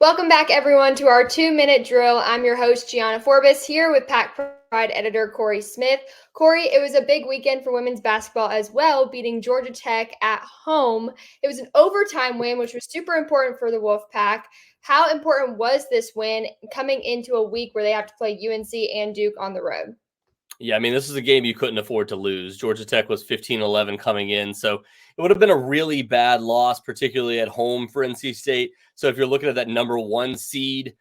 Welcome back, everyone, to our 2-minute drill. I'm your host, Gianna Forbis, here with Pack Pride editor Cory Smith. Cory, it was a big weekend for women's basketball as well, beating Georgia Tech at home. It was an overtime win, which was super important for the Wolfpack. How important was this win coming into a week where they have to play UNC and Duke on the road? Yeah, I mean, this is a game you couldn't afford to lose. Georgia Tech was 15-11 coming in, so it would have been a really bad loss, particularly at home for NC State. So if you're looking at that number one seed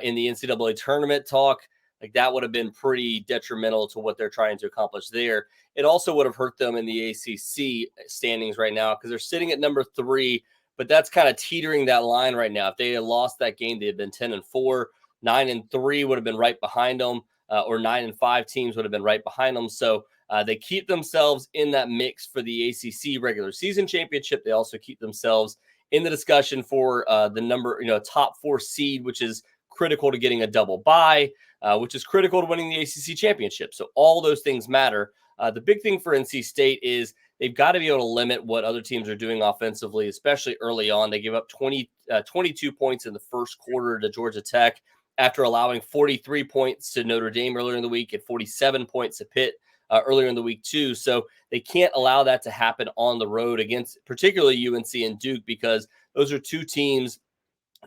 in the NCAA tournament talk, like that would have been pretty detrimental to what they're trying to accomplish there. It also would have hurt them in the ACC standings right now because they're sitting at number 3, but that's kind of teetering that line right now. If they had lost that game, they'd have been 10-4. 9-3 would have been right behind them. Or 9-5 teams would have been right behind them. So they keep themselves in that mix for the ACC regular season championship. They also keep themselves in the discussion for the top 4 seed, which is critical to getting a double bye, which is critical to winning the ACC championship. So all those things matter. The big thing for NC State is they've got to be able to limit what other teams are doing offensively, especially early on. They gave up 22 points in the first quarter to Georgia Tech, after allowing 43 points to Notre Dame earlier in the week and 47 points to Pitt earlier in the week too. So they can't allow that to happen on the road against particularly UNC and Duke, because those are two teams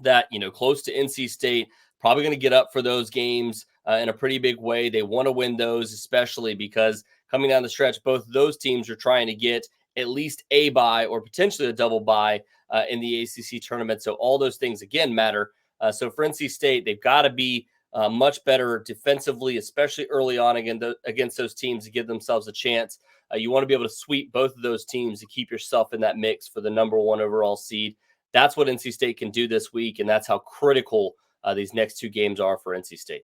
that, close to NC State, probably going to get up for those games in a pretty big way. They want to win those, especially because coming down the stretch, both of those teams are trying to get at least a bye or potentially a double bye in the ACC tournament. So all those things, again, matter. So for NC State, they've got to be much better defensively, especially early on against those teams, to give themselves a chance. You want to be able to sweep both of those teams to keep yourself in that mix for the number 1 overall seed. That's what NC State can do this week, and that's how critical these next 2 games are for NC State.